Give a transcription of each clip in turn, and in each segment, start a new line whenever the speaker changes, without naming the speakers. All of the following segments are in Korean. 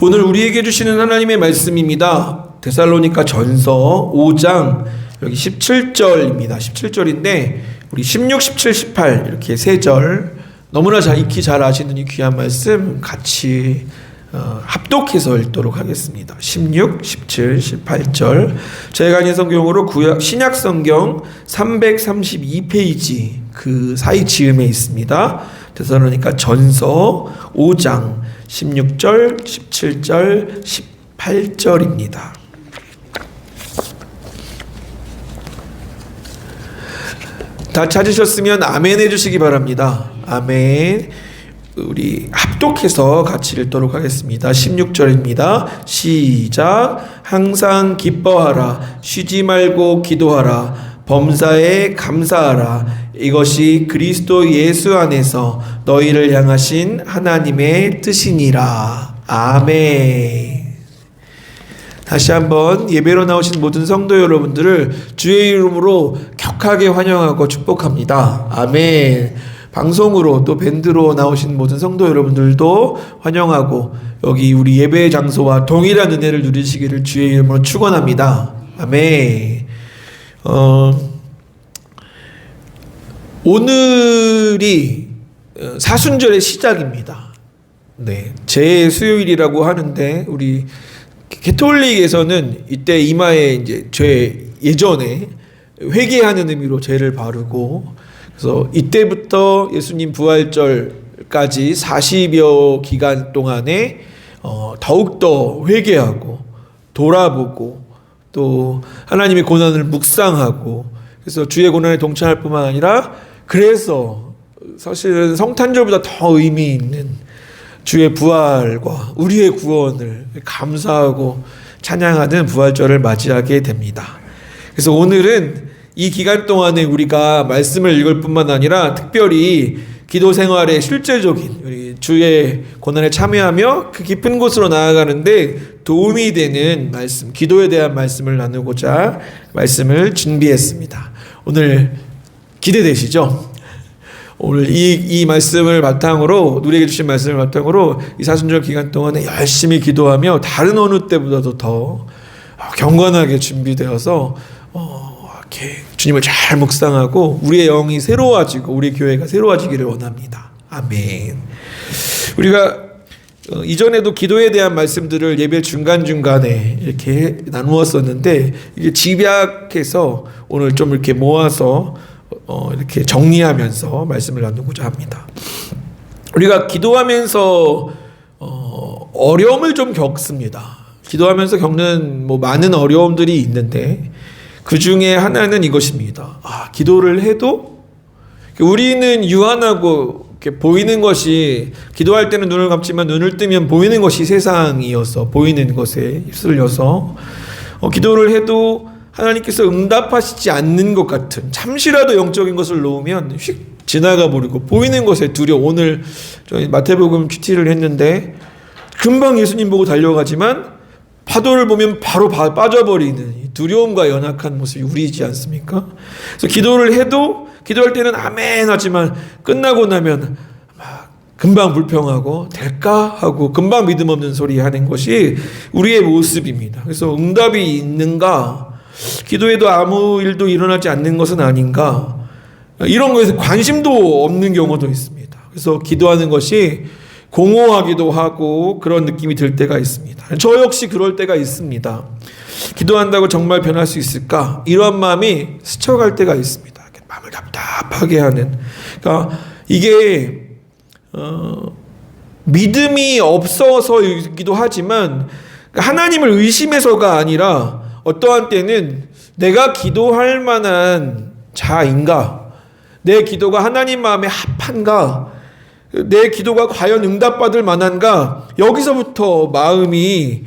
오늘 우리에게 주시는 하나님의 말씀입니다. 데살로니가 전서 5장 여기 17절입니다. 17절인데 우리 16, 17, 18 이렇게 세 절 너무나 익히 잘 아시는 이 귀한 말씀 같이 합독해서 읽도록 하겠습니다. 16, 17, 18절 제가 아닌 성경으로 신약 성경 332페이지 그 사이 즈음에 있습니다. 데살로니가 전서 5장 16절, 17절, 18절입니다. 다 찾으셨으면 아멘 해주시기 바랍니다. 아멘. 우리 합독해서 같이 읽도록 하겠습니다. 16절입니다. 시작. 항상 기뻐하라. 쉬지 말고 기도하라. 범사에 감사하라. 이것이 그리스도 예수 안에서 너희를 향하신 하나님의 뜻이니라. 아멘. 다시 한번 예배로 나오신 모든 성도 여러분들을 주의 이름으로 격하게 환영하고 축복합니다. 아멘. 방송으로 또 밴드로 나오신 모든 성도 여러분들도 환영하고 여기 우리 예배 장소와 동일한 은혜를 누리시기를 주의 이름으로 축원합니다. 아멘. 오늘이 사순절의 시작입니다. 네, 제 수요일이라고 하는데 우리 개톨릭에서는 이때 이마에 이제 예전에 회개하는 의미로 죄를 바르고 그래서 이때부터 예수님 부활절까지 40여 기간 동안에 더욱더 회개하고 돌아보고 또 하나님의 고난을 묵상하고 그래서 주의 고난에 동참할 뿐만 아니라 그래서 사실은 성탄절보다 더 의미 있는 주의 부활과 우리의 구원을 감사하고 찬양하는 부활절을 맞이하게 됩니다. 그래서 오늘은 이 기간 동안에 우리가 말씀을 읽을 뿐만 아니라 특별히 기도 생활의 실제적인 우리 주의 고난에 참여하며 그 깊은 곳으로 나아가는데 도움이 되는 말씀, 기도에 대한 말씀을 나누고자 말씀을 준비했습니다. 오늘 기대되시죠? 오늘 이 말씀을 바탕으로 우리에게 주신 말씀을 바탕으로 이 사순절 기간 동안에 열심히 기도하며 다른 어느 때보다도 더 경건하게 준비되어서 이렇게 주님을 잘 묵상하고 우리의 영이 새로워지고 우리 교회가 새로워지기를 원합니다. 아멘. 우리가 이전에도 기도에 대한 말씀들을 예배 중간중간에 이렇게 나누었었는데 이게 집약해서 오늘 좀 이렇게 모아서 이렇게 정리하면서 말씀을 나누고자 합니다. 우리가 기도하면서 어려움을 좀 겪습니다. 기도하면서 겪는 많은 어려움들이 있는데 그 중에 하나는 이것입니다. 기도를 해도 우리는 유한하고 이렇게 보이는 것이 기도할 때는 눈을 감지만 눈을 뜨면 보이는 것이 세상이어서 보이는 것에 휩쓸려서 기도를 해도 하나님께서 응답하시지 않는 것 같은 잠시라도 영적인 것을 놓으면 휙 지나가 버리고 보이는 것에 두려워. 오늘 저희 마태복음 큐티를 했는데 금방 예수님 보고 달려가지만 파도를 보면 바로 빠져버리는 두려움과 연약한 모습이 우리이지 않습니까? 그래서 기도를 해도 기도할 때는 아멘 하지만 끝나고 나면 막 금방 불평하고 될까 하고 금방 믿음 없는 소리 하는 것이 우리의 모습입니다. 그래서 응답이 있는가? 기도해도 아무 일도 일어나지 않는 것은 아닌가? 이런 것에 관심도 없는 경우도 있습니다. 그래서 기도하는 것이 공허하기도 하고 그런 느낌이 들 때가 있습니다. 저 역시 그럴 때가 있습니다. 기도한다고 정말 변할 수 있을까? 이런 마음이 스쳐갈 때가 있습니다. 마음을 답답하게 하는. 그러니까 이게 믿음이 없어서이기도 하지만 하나님을 의심해서가 아니라 어떠한 때는 내가 기도할 만한 자인가? 내 기도가 하나님 마음에 합한가? 내 기도가 과연 응답받을 만한가? 여기서부터 마음이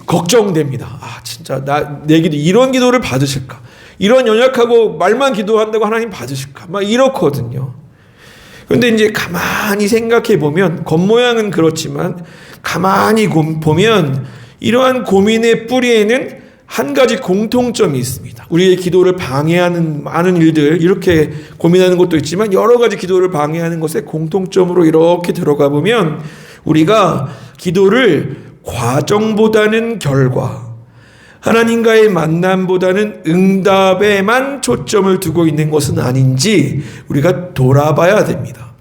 걱정됩니다. 진짜 내 기도 이런 기도를 받으실까? 이런 연약하고 말만 기도한다고 하나님 받으실까? 막 이렇거든요. 그런데 이제 가만히 생각해 보면 겉모양은 그렇지만 가만히 보면 이러한 고민의 뿌리에는 한 가지 공통점이 있습니다. 우리의 기도를 방해하는 많은 일들 이렇게 고민하는 것도 있지만 여러 가지 기도를 방해하는 것에 공통점으로 이렇게 들어가 보면 우리가 기도를 과정보다는 결과, 하나님과의 만남보다는 응답에만 초점을 두고 있는 것은 아닌지 우리가 돌아봐야 됩니다.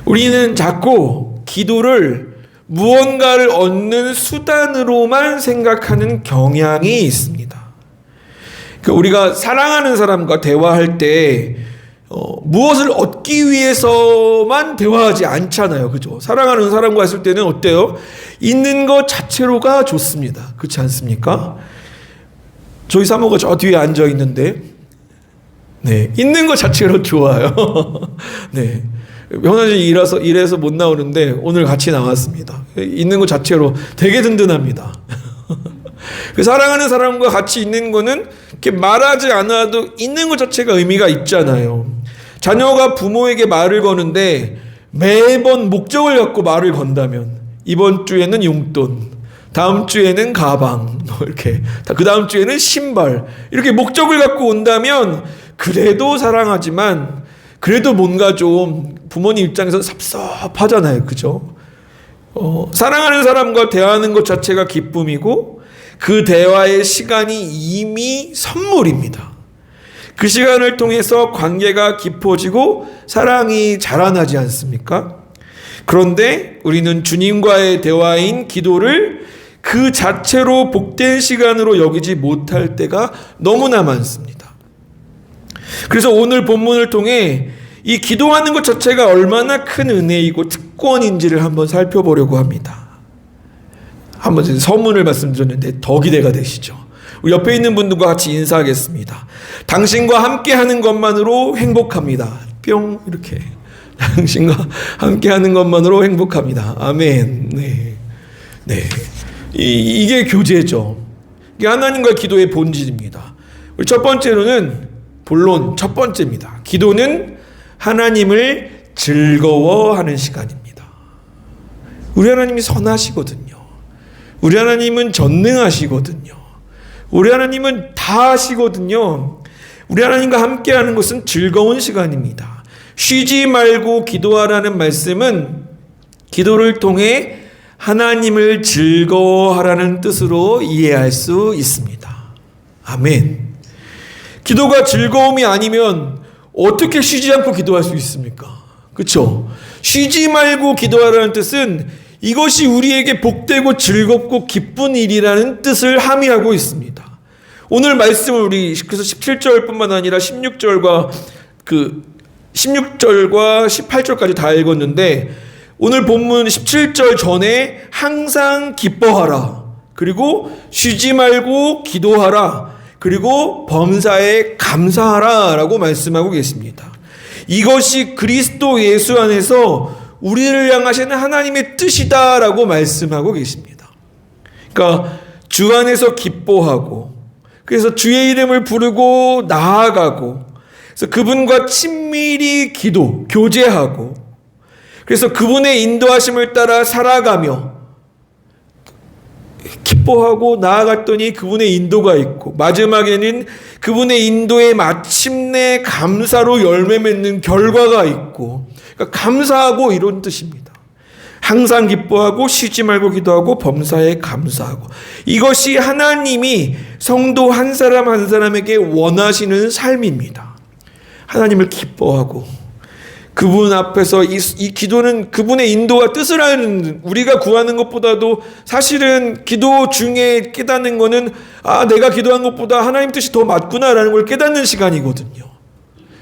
우리는 자꾸 기도를 무언가를 얻는 수단으로만 생각하는 경향이 있습니다. 우리가 사랑하는 사람과 대화할 때 무엇을 얻기 위해서만 대화하지 않잖아요. 그죠? 사랑하는 사람과 있을 때는 어때요? 있는 것 자체로가 좋습니다. 그렇지 않습니까? 저희 사모가 저 뒤에 앉아 있는데, 네, 있는 것 자체로 좋아요. 네. 현아씨 일해서 못 나오는데 오늘 같이 나왔습니다. 있는 것 자체로 되게 든든합니다. 사랑하는 사람과 같이 있는 거는 이렇게 말하지 않아도 있는 것 자체가 의미가 있잖아요. 자녀가 부모에게 말을 거는데 매번 목적을 갖고 말을 건다면, 이번 주에는 용돈, 다음 주에는 가방, 이렇게 그 다음 주에는 신발, 이렇게 목적을 갖고 온다면 그래도 사랑하지만 그래도 뭔가 좀 부모님 입장에서 섭섭하잖아요. 그죠? 사랑하는 사람과 대화하는 것 자체가 기쁨이고 그 대화의 시간이 이미 선물입니다. 그 시간을 통해서 관계가 깊어지고 사랑이 자라나지 않습니까? 그런데 우리는 주님과의 대화인 기도를 그 자체로 복된 시간으로 여기지 못할 때가 너무나 많습니다. 그래서 오늘 본문을 통해 이 기도하는 것 자체가 얼마나 큰 은혜이고 특권인지를 한번 살펴보려고 합니다. 한번 서문을 말씀드렸는데 더 기대가 되시죠? 우리 옆에 있는 분들과 같이 인사하겠습니다. 당신과 함께하는 것만으로 행복합니다. 뿅, 이렇게. 당신과 함께하는 것만으로 행복합니다. 아멘. 네, 네. 이게 교제죠. 이게 하나님과 기도의 본질입니다. 우리 첫 번째로는 본론 첫 번째입니다. 기도는 하나님을 즐거워하는 시간입니다. 우리 하나님이 선하시거든요. 우리 하나님은 전능하시거든요. 우리 하나님은 다 하시거든요. 우리 하나님과 함께하는 것은 즐거운 시간입니다. 쉬지 말고 기도하라는 말씀은 기도를 통해 하나님을 즐거워하라는 뜻으로 이해할 수 있습니다. 아멘. 기도가 즐거움이 아니면 어떻게 쉬지 않고 기도할 수 있습니까? 그렇죠? 쉬지 말고 기도하라는 뜻은 이것이 우리에게 복되고 즐겁고 기쁜 일이라는 뜻을 함의하고 있습니다. 오늘 말씀을 우리 그래서 17절뿐만 아니라 16절과 18절까지 다 읽었는데, 오늘 본문 17절 전에 항상 기뻐하라, 그리고 쉬지 말고 기도하라, 그리고 범사에 감사하라 라고 말씀하고 계십니다. 이것이 그리스도 예수 안에서 우리를 향하시는 하나님의 뜻이다라고 말씀하고 계십니다. 그러니까 주 안에서 기뻐하고, 그래서 주의 이름을 부르고 나아가고, 그래서 그분과 친밀히 교제하고, 그래서 그분의 인도하심을 따라 살아가며 기뻐하고 나아갔더니 그분의 인도가 있고, 마지막에는 그분의 인도에 마침내 감사로 열매 맺는 결과가 있고, 그러니까 감사하고 이런 뜻입니다. 항상 기뻐하고 쉬지 말고 기도하고 범사에 감사하고, 이것이 하나님이 성도 한 사람 한 사람에게 원하시는 삶입니다. 하나님을 기뻐하고 그분 앞에서 이 기도는 그분의 인도와 뜻을 아는, 우리가 구하는 것보다도 사실은 기도 중에 깨닫는 거는 내가 기도한 것보다 하나님 뜻이 더 맞구나라는 걸 깨닫는 시간이거든요.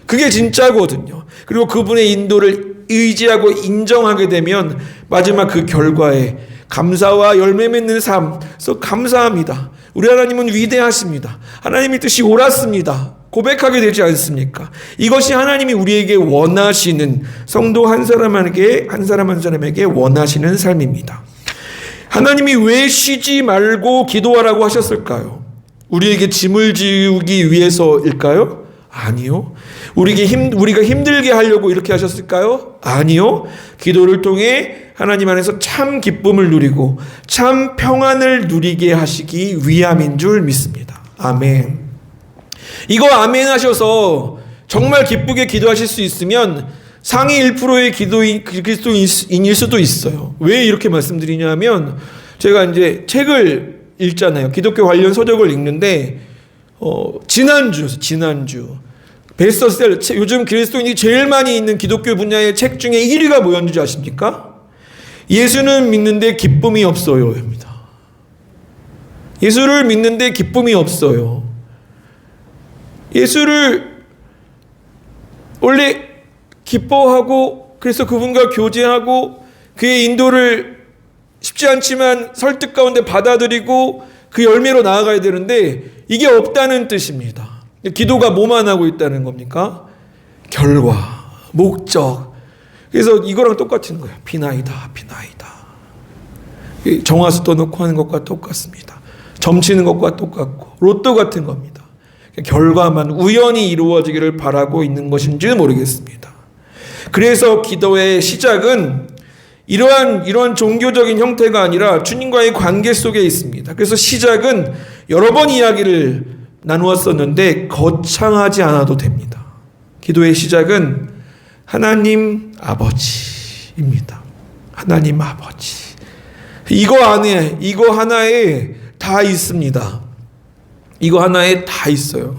그게 진짜거든요. 그리고 그분의 인도를 의지하고 인정하게 되면 마지막 그 결과에 감사와 열매 맺는 삶, 그래서 감사합니다. 우리 하나님은 위대하십니다. 하나님의 뜻이 옳았습니다. 고백하게 되지 않습니까? 이것이 하나님이 우리에게 원하시는, 성도 한 사람 한 사람에게 원하시는 삶입니다. 하나님이 왜 쉬지 말고 기도하라고 하셨을까요? 우리에게 짐을 지우기 위해서일까요? 아니요. 우리가 힘들게 하려고 이렇게 하셨을까요? 아니요. 기도를 통해 하나님 안에서 참 기쁨을 누리고 참 평안을 누리게 하시기 위함인 줄 믿습니다. 아멘. 이거 아멘 하셔서 정말 기쁘게 기도하실 수 있으면 상위 1%의 그리스도인일 수도 있어요. 왜 이렇게 말씀드리냐면 제가 이제 책을 읽잖아요. 기독교 관련 서적을 읽는데 지난주 베스트셀러 요즘 그리스도인이 제일 많이 읽는 기독교 분야의 책 중에 1위가 뭐였는지 아십니까? 예수는 믿는데 기쁨이 없어요입니다. 예수를 믿는데 기쁨이 없어요. 예수를 원래 기뻐하고 그래서 그분과 교제하고 그의 인도를 쉽지 않지만 설득 가운데 받아들이고 그 열매로 나아가야 되는데 이게 없다는 뜻입니다. 기도가 뭐만 하고 있다는 겁니까? 결과, 목적. 그래서 이거랑 똑같은 거예요. 비나이다. 정화수 떠놓고 하는 것과 똑같습니다. 점치는 것과 똑같고 로또 같은 겁니다. 결과만 우연히 이루어지기를 바라고 있는 것인지 모르겠습니다. 그래서 기도의 시작은 이러한 종교적인 형태가 아니라 주님과의 관계 속에 있습니다. 그래서 시작은 여러 번 이야기를 나누었었는데 거창하지 않아도 됩니다. 기도의 시작은 하나님 아버지입니다. 하나님 아버지. 이거 하나에 다 있습니다. 이거 하나에 다 있어요.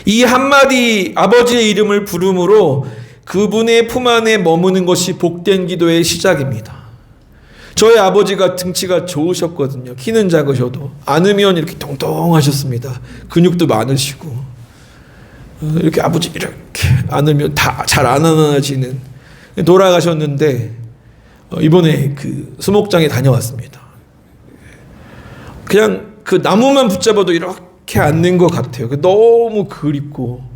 이 한마디 아버지의 이름을 부름으로 그분의 품 안에 머무는 것이 복된 기도의 시작입니다. 저희 아버지가 등치가 좋으셨거든요. 키는 작으셔도 안으면 이렇게 통통하셨습니다. 근육도 많으시고 이렇게 아버지 이렇게 안으면 다 잘 안 안아지는 돌아가셨는데 이번에 그 수목장에 다녀왔습니다. 그냥 그 나무만 붙잡아도 이렇게 앉는 것 같아요. 너무 그립고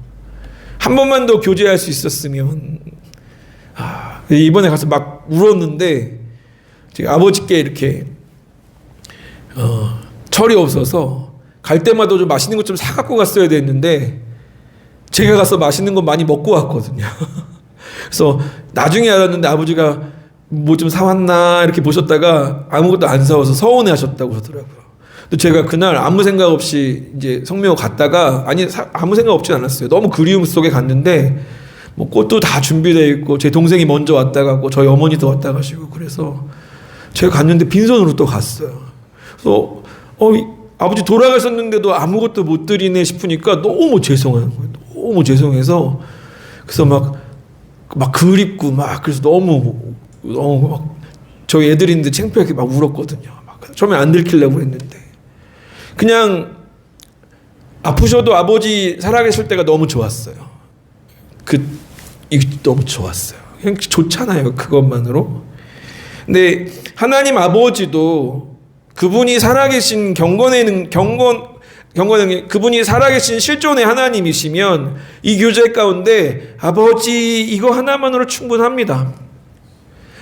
한 번만 더 교제할 수 있었으면 이번에 가서 막 울었는데 제가 아버지께 이렇게 철이 없어서 갈 때마다 좀 맛있는 것 좀 사갖고 갔어야 됐는데 제가 가서 맛있는 거 많이 먹고 왔거든요. 그래서 나중에 알았는데 아버지가 뭐 좀 사왔나 이렇게 보셨다가 아무것도 안 사와서 서운해 하셨다고 그러더라고요. 근데 제가 그날 아무 생각 없이 이제 성묘 갔다가 아무 생각 없진 않았어요. 너무 그리움 속에 갔는데 뭐 꽃도 다 준비되어 있고 제 동생이 먼저 왔다 가고 저희 어머니도 왔다 가시고 그래서 제가 갔는데 빈손으로 또 갔어요. 그래서 아버지 돌아가셨는데도 아무것도 못 드리네 싶으니까 너무 죄송한 거예요. 너무 죄송해서 그래서 막 그립고 막 그래서 너무 막 저희 애들인데 창피하게 막 울었거든요. 처음에 안 들키려고 했는데 그냥 아프셔도 아버지 살아계실 때가 너무 좋았어요. 너무 좋았어요. 그냥 좋잖아요. 그것만으로. 근데 하나님 아버지도 그분이 살아계신 그분이 살아계신 실존의 하나님이시면 이 교제 가운데 아버지 이거 하나만으로 충분합니다.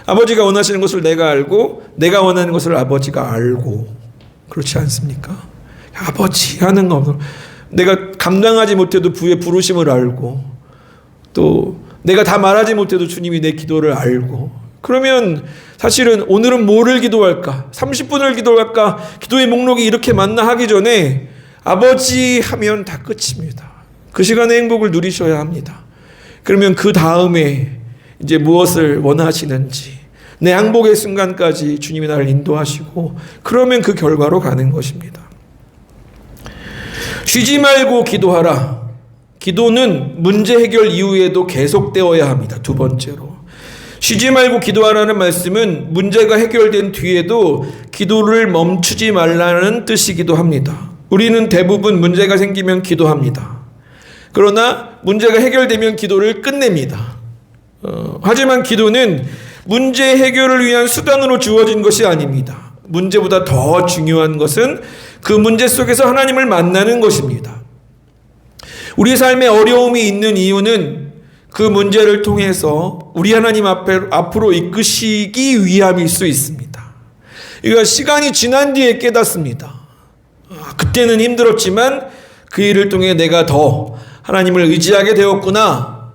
아버지가 원하시는 것을 내가 알고 내가 원하는 것을 아버지가 알고 그렇지 않습니까? 아버지 하는 거 내가 감당하지 못해도 부의 부르심을 알고 또 내가 다 말하지 못해도 주님이 내 기도를 알고 그러면 사실은 오늘은 뭐를 기도할까? 30분을 기도할까? 기도의 목록이 이렇게 맞나 하기 전에 아버지 하면 다 끝입니다. 그 시간의 행복을 누리셔야 합니다. 그러면 그 다음에 이제 무엇을 원하시는지 내 항복의 순간까지 주님이 나를 인도하시고 그러면 그 결과로 가는 것입니다. 쉬지 말고 기도하라. 기도는 문제 해결 이후에도 계속되어야 합니다. 두 번째로 쉬지 말고 기도하라는 말씀은 문제가 해결된 뒤에도 기도를 멈추지 말라는 뜻이기도 합니다. 우리는 대부분 문제가 생기면 기도합니다. 그러나 문제가 해결되면 기도를 끝냅니다. 하지만 기도는 문제 해결을 위한 수단으로 주어진 것이 아닙니다. 문제보다 더 중요한 것은 그 문제 속에서 하나님을 만나는 것입니다. 우리 삶에 어려움이 있는 이유는 그 문제를 통해서 우리 하나님 앞으로 이끄시기 위함일 수 있습니다. 그러니까 시간이 지난 뒤에 깨닫습니다. 그때는 힘들었지만 그 일을 통해 내가 더 하나님을 의지하게 되었구나.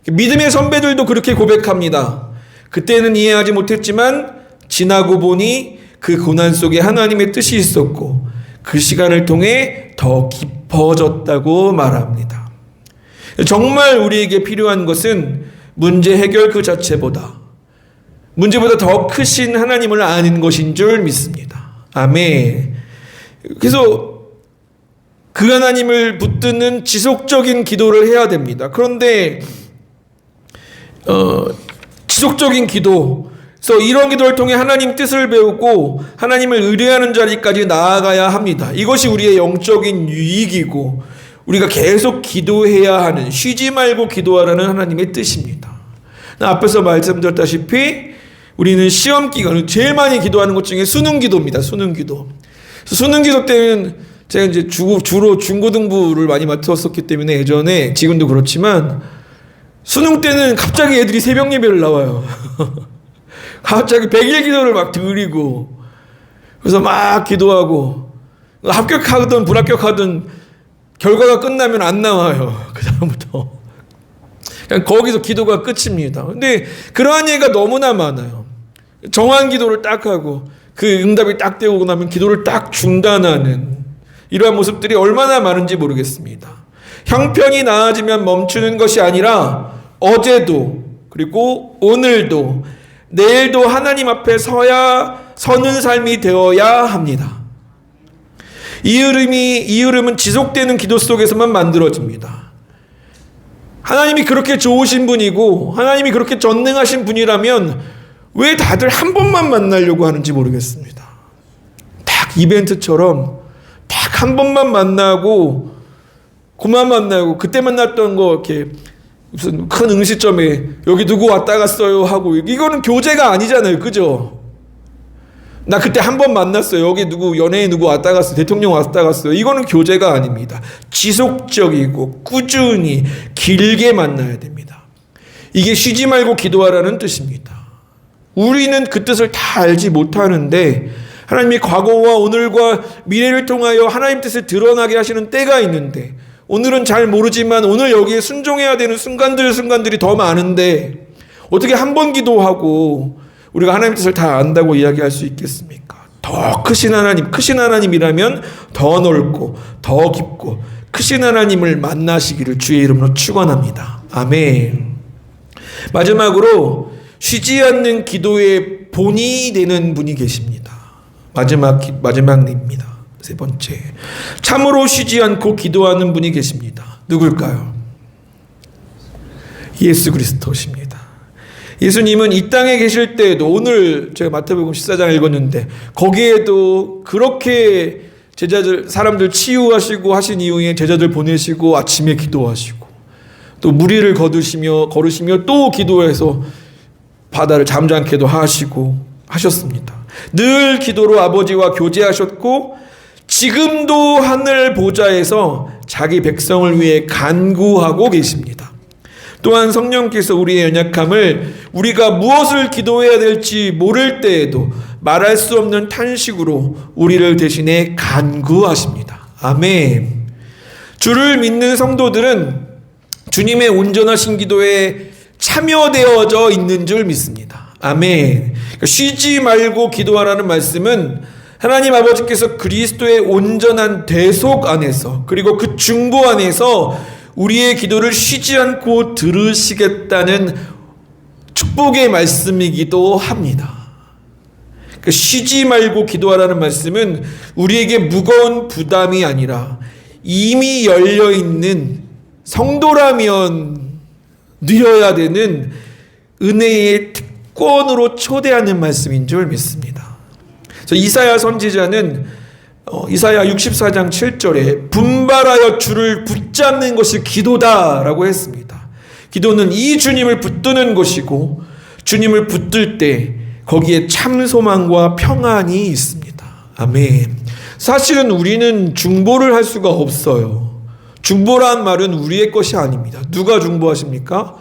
믿음의 선배들도 그렇게 고백합니다. 그때는 이해하지 못했지만 지나고 보니 그 고난 속에 하나님의 뜻이 있었고 그 시간을 통해 더 깊어졌다고 말합니다. 정말 우리에게 필요한 것은 문제 해결 그 자체보다 문제보다 더 크신 하나님을 아는 것인 줄 믿습니다. 아멘. 그래서 그 하나님을 붙드는 지속적인 기도를 해야 됩니다. 그런데 지속적인 기도, 그래서 이런 기도를 통해 하나님 뜻을 배우고 하나님을 의뢰하는 자리까지 나아가야 합니다. 이것이 우리의 영적인 유익이고 우리가 계속 기도해야 하는, 쉬지 말고 기도하라는 하나님의 뜻입니다. 앞에서 말씀드렸다시피 우리는 시험 기간, 제일 많이 기도하는 것 중에 수능 기도입니다. 수능 기도. 수능 기도 때는 제가 이제 주로 중고등부를 많이 맡았었기 때문에 예전에, 지금도 그렇지만 수능 때는 갑자기 애들이 새벽 예배를 나와요. 갑자기 100일 기도를 막 드리고, 그래서 막 기도하고, 합격하든 불합격하든 결과가 끝나면 안 나와요. 그 다음부터. 그냥 거기서 기도가 끝입니다. 근데 그러한 예가 너무나 많아요. 정한 기도를 딱 하고 그 응답이 딱 되고 나면 기도를 딱 중단하는 이러한 모습들이 얼마나 많은지 모르겠습니다. 형편이 나아지면 멈추는 것이 아니라 어제도 그리고 오늘도 내일도 하나님 앞에 서는 삶이 되어야 합니다. 이 흐름은 지속되는 기도 속에서만 만들어집니다. 하나님이 그렇게 좋으신 분이고 하나님이 그렇게 전능하신 분이라면 왜 다들 한 번만 만나려고 하는지 모르겠습니다. 딱 이벤트처럼 딱 한 번만 만나고 그만 만나고, 그때 만났던 거 이렇게 무슨 큰 응시점에 여기 누구 왔다 갔어요 하고, 이거는 교제가 아니잖아요. 그죠? 나 그때 한 번 만났어요. 여기 누구 연예인 누구 왔다 갔어요. 대통령 왔다 갔어요. 이거는 교제가 아닙니다. 지속적이고 꾸준히 길게 만나야 됩니다. 이게 쉬지 말고 기도하라는 뜻입니다. 우리는 그 뜻을 다 알지 못하는데 하나님이 과거와 오늘과 미래를 통하여 하나님 뜻을 드러나게 하시는 때가 있는데, 오늘은 잘 모르지만 오늘 여기에 순종해야 되는 순간들이 더 많은데 어떻게 한 번 기도하고 우리가 하나님 뜻을 다 안다고 이야기할 수 있겠습니까? 더 크신 하나님이라면 더 넓고 더 깊고 크신 하나님을 만나시기를 주의 이름으로 축원합니다. 아멘. 마지막으로 쉬지 않는 기도의 본이 되는 분이 계십니다. 마지막입니다. 세 번째, 참으로 쉬지 않고 기도하는 분이 계십니다. 누굴까요? 예수 그리스도십니다. 예수님은 이 땅에 계실 때에도, 오늘 제가 마태복음 14장 읽었는데 거기에도 그렇게 사람들 치유하시고 하신 이후에 제자들 보내시고 아침에 기도하시고 또 무리를 걸으시며 또 기도해서 바다를 잠잠케도 하시고 하셨습니다. 늘 기도로 아버지와 교제하셨고 지금도 하늘 보좌에서 자기 백성을 위해 간구하고 계십니다. 또한 성령께서 우리의 연약함을, 우리가 무엇을 기도해야 될지 모를 때에도 말할 수 없는 탄식으로 우리를 대신해 간구하십니다. 아멘. 주를 믿는 성도들은 주님의 온전하신 기도에 참여되어져 있는 줄 믿습니다. 아멘. 쉬지 말고 기도하라는 말씀은 하나님 아버지께서 그리스도의 온전한 대속 안에서, 그리고 그 중보 안에서 우리의 기도를 쉬지 않고 들으시겠다는 축복의 말씀이기도 합니다. 쉬지 말고 기도하라는 말씀은 우리에게 무거운 부담이 아니라 이미 열려있는, 성도라면 누려야 되는 은혜의 특권으로 초대하는 말씀인 줄 믿습니다. 그래서 이사야 선지자는 이사야 64장 7절에 분발하여 주를 붙잡는 것이 기도다라고 했습니다. 기도는 이 주님을 붙드는 것이고, 주님을 붙들 때 거기에 참 소망과 평안이 있습니다. 아멘. 사실은 우리는 중보를 할 수가 없어요. 중보란 말은 우리의 것이 아닙니다. 누가 중보하십니까?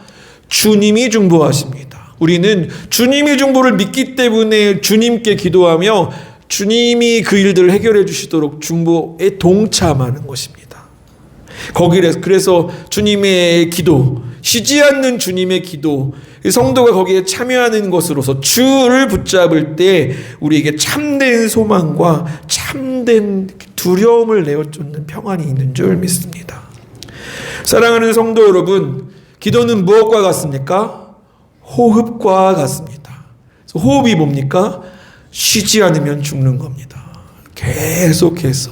주님이 중보하십니다. 우리는 주님이 중보를 믿기 때문에 주님께 기도하며 주님이 그 일들을 해결해 주시도록 중보에 동참하는 것입니다. 그래서 주님의 기도, 쉬지 않는 주님의 기도, 성도가 거기에 참여하는 것으로서 주를 붙잡을 때 우리에게 참된 소망과 참된 두려움을 내어쫓는 평안이 있는 줄 믿습니다. 사랑하는 성도 여러분, 기도는 무엇과 같습니까? 호흡과 같습니다. 그래서 호흡이 뭡니까? 쉬지 않으면 죽는 겁니다. 계속해서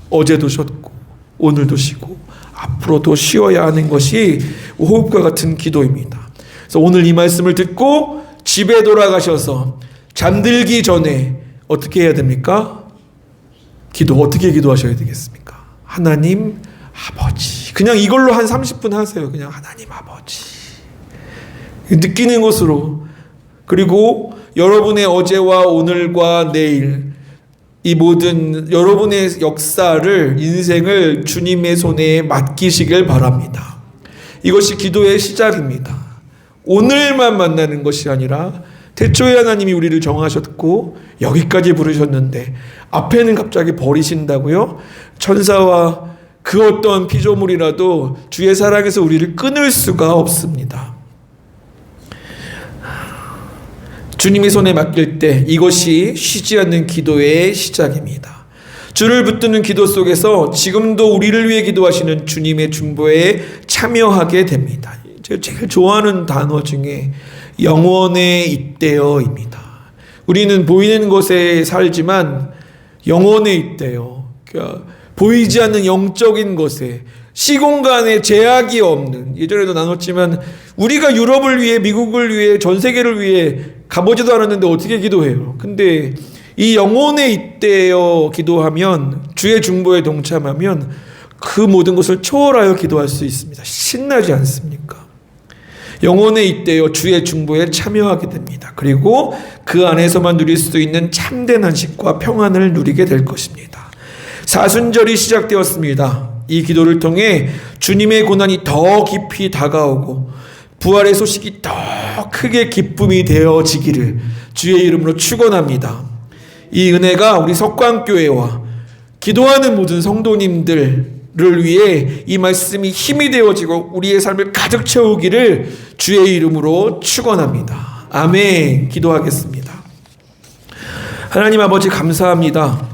어제도 쉬었고 오늘도 쉬고 앞으로도 쉬어야 하는 것이 호흡과 같은 기도입니다. 그래서 오늘 이 말씀을 듣고 집에 돌아가셔서 잠들기 전에 어떻게 해야 됩니까? 어떻게 기도하셔야 되겠습니까? 하나님 아버지. 그냥 이걸로 한 30분 하세요. 그냥 하나님 아버지. 느끼는 것으로. 그리고 여러분의 어제와 오늘과 내일 이 모든 여러분의 역사를 인생을 주님의 손에 맡기시길 바랍니다. 이것이 기도의 시작입니다. 오늘만 만나는 것이 아니라 태초에 하나님이 우리를 정하셨고 여기까지 부르셨는데 앞에는 갑자기 버리신다고요? 천사와 그 어떤 피조물이라도 주의 사랑에서 우리를 끊을 수가 없습니다. 주님의 손에 맡길 때 이것이 쉬지 않는 기도의 시작입니다. 주를 붙드는 기도 속에서 지금도 우리를 위해 기도하시는 주님의 중보에 참여하게 됩니다. 제가 제일 좋아하는 단어 중에 영원에 있대어입니다. 우리는 보이는 것에 살지만 영원에 있대요. 그러니까 보이지 않는 영적인 것에 시공간에 제약이 없는, 예전에도 나눴지만 우리가 유럽을 위해 미국을 위해 전 세계를 위해 가보지도 않았는데 어떻게 기도해요? 근데 이 영혼에 있대어 기도하면, 주의 중보에 동참하면 그 모든 것을 초월하여 기도할 수 있습니다. 신나지 않습니까? 영혼에 있대어 주의 중보에 참여하게 됩니다. 그리고 그 안에서만 누릴 수 있는 참된 안식과 평안을 누리게 될 것입니다. 사순절이 시작되었습니다. 이 기도를 통해 주님의 고난이 더 깊이 다가오고 부활의 소식이 더 크게 기쁨이 되어지기를 주의 이름으로 축원합니다. 이 은혜가 우리 석광교회와 기도하는 모든 성도님들을 위해 이 말씀이 힘이 되어지고 우리의 삶을 가득 채우기를 주의 이름으로 축원합니다. 아멘. 기도하겠습니다. 하나님 아버지 감사합니다.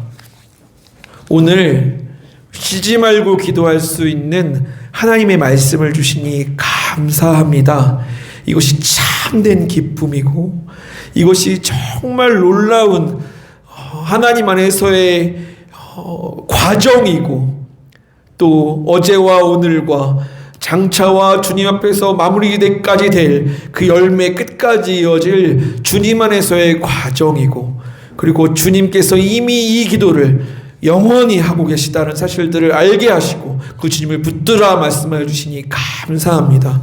오늘 쉬지 말고 기도할 수 있는 하나님의 말씀을 주시니 감사합니다. 이것이 참된 기쁨이고 이것이 정말 놀라운 하나님 안에서의 과정이고 또 어제와 오늘과 장차와 주님 앞에서 마무리되기까지 될 그 열매 끝까지 이어질 주님 안에서의 과정이고 그리고 주님께서 이미 이 기도를 영원히 하고 계시다는 사실들을 알게 하시고 그 주님을 붙들어 말씀하여 주시니 감사합니다.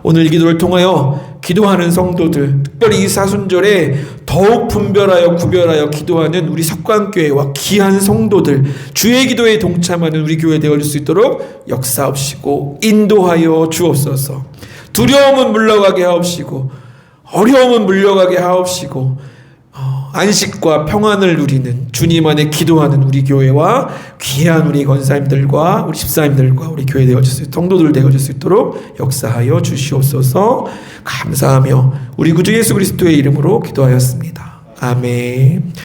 오늘 이 기도를 통하여 기도하는 성도들, 특별히 이 사순절에 더욱 분별하여 구별하여 기도하는 우리 석광교회와 귀한 성도들, 주의 기도에 동참하는 우리 교회 되어줄 수 있도록 역사하시고 인도하여 주옵소서. 두려움은 물러가게 하옵시고 어려움은 물러가게 하옵시고 안식과 평안을 누리는 주님 안에 기도하는 우리 교회와 귀한 우리 권사님들과 우리 집사님들과 우리 교회 되어질 수 있도록 성도들 되어질 수 있도록 역사하여 주시옵소서. 감사하며 우리 구주 예수 그리스도의 이름으로 기도하였습니다. 아멘.